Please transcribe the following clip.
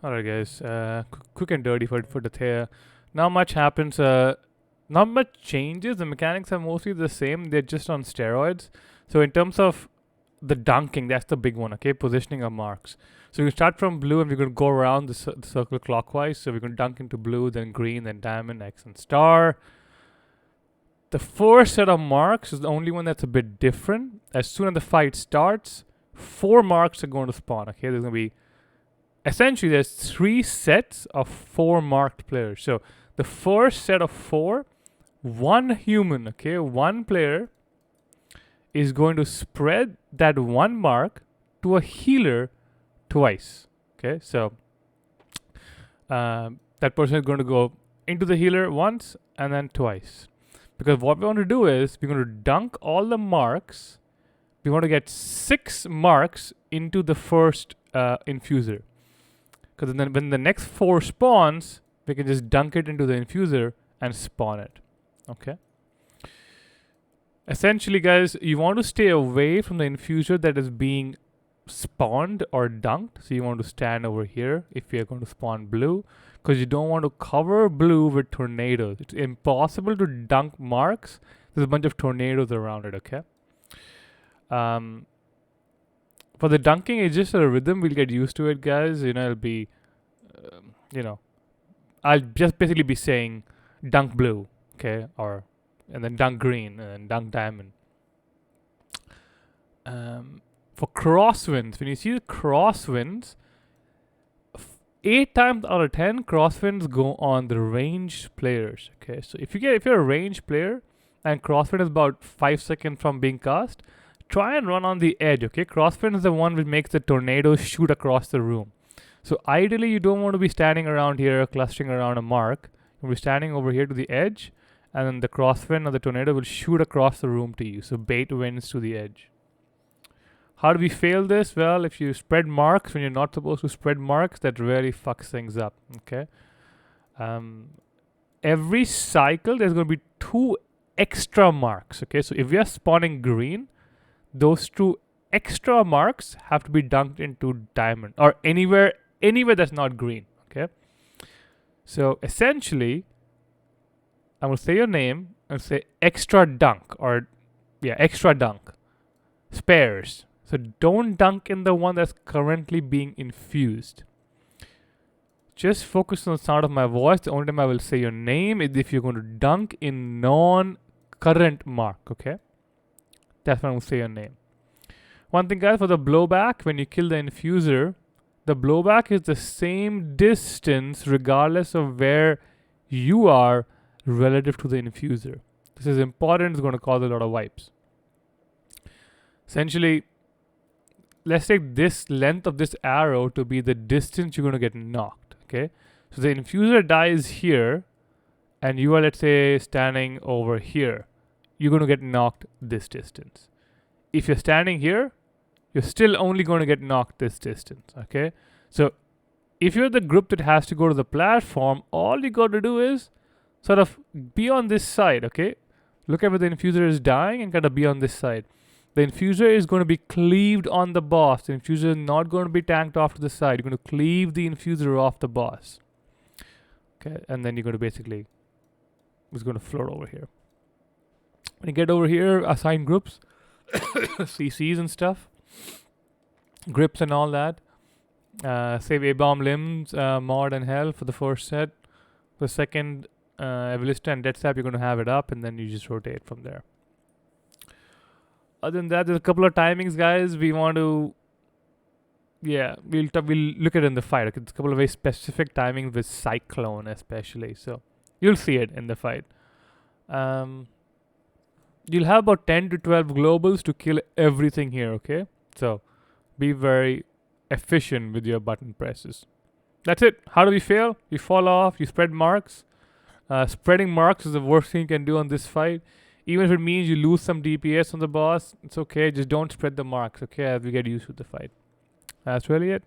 Alright guys, quick and dirty for Dathea. Not much happens, not much changes. The mechanics are mostly the same, they're just on steroids. So in terms of the dunking, that's the big one, okay? Positioning of marks. So we start from blue and we're going to go around the circle clockwise. So we're going to dunk into blue, then green, then diamond, X, and star. The first set of marks is the only one that's a bit different. As soon as the fight starts, 4 marks are going to spawn, okay? There's going to be essentially there's 3 sets of 4 marked players. So the first set of 4, one human, okay, one player is going to spread that 1 mark to a healer twice. Okay, so that person is going to go into the healer once and then twice. Because what we want to do is we're going to dunk all the marks. We want to get 6 marks into the first infuser. Because then when the next 4 spawns, we can just dunk it into the infuser and spawn it. Okay. Essentially, guys, you want to stay away from the infuser that is being spawned or dunked. So you want to stand over here if you're going to spawn blue, because you don't want to cover blue with tornadoes. It's impossible to dunk marks. There's a bunch of tornadoes around it, okay? For the dunking, it's just a rhythm. We'll get used to it, guys. You know, it'll be, I'll just basically be saying dunk blue, okay? And then dunk green, and then dunk diamond. For crosswinds, when you see the crosswinds, 8 times out of 10, crosswinds go on the ranged players. Okay, so if you're a ranged player and crosswind is about 5 seconds from being cast, try and run on the edge. Okay, crosswind is the one which makes the tornado shoot across the room. So ideally, you don't want to be standing around here clustering around a mark. You'll be standing over here to the edge, and then the crosswind or the tornado will shoot across the room to you. So bait winds to the edge. How do we fail this? Well, if you spread marks when you're not supposed to spread marks, that really fucks things up. Okay. Every cycle, there's going to be 2 extra marks. Okay. So if we are spawning green, those 2 extra marks have to be dunked into diamond or anywhere that's not green. Okay. So essentially, I will say your name and say extra dunk extra dunk. Spares. So don't dunk in the one that's currently being infused. Just focus on the sound of my voice. The only time I will say your name is if you're going to dunk in non-current mark, okay? That's when I will say your name. One thing, guys, for the blowback, when you kill the infuser, the blowback is the same distance regardless of where you are relative to the infuser. This is important. It's going to cause a lot of wipes. Essentially, let's take this length of this arrow to be the distance you're going to get knocked, okay? So the infuser dies here, and you are, let's say, standing over here. You're going to get knocked this distance. If you're standing here, you're still only going to get knocked this distance, okay? So if you're the group that has to go to the platform, all you got to do is sort of be on this side, okay? Look at where the infuser is dying and kind of be on this side. The infuser is going to be cleaved on the boss. The infuser is not going to be tanked off to the side. You're going to cleave the infuser off the boss. Okay, and then you're going to basically, it's going to float over here. When you get over here, assign groups, CCs and stuff, grips and all that. Save A-bomb limbs, mod and hell for the first set. The second, Evilista and Death Sap, you're going to have it up, and then you just rotate from there. Other than that, there's a couple of timings, guys. We want to, we'll look at it in the fight. Okay? There's a couple of very specific timings with Cyclone, especially. So you'll see it in the fight. You'll have about 10 to 12 globals to kill everything here. Okay, so be very efficient with your button presses. That's it. How do we fail? You fall off. You spread marks. Spreading marks is the worst thing you can do on this fight. Even if it means you lose some DPS on the boss, it's okay. Just don't spread the marks, okay, as we get used to the fight. That's really it.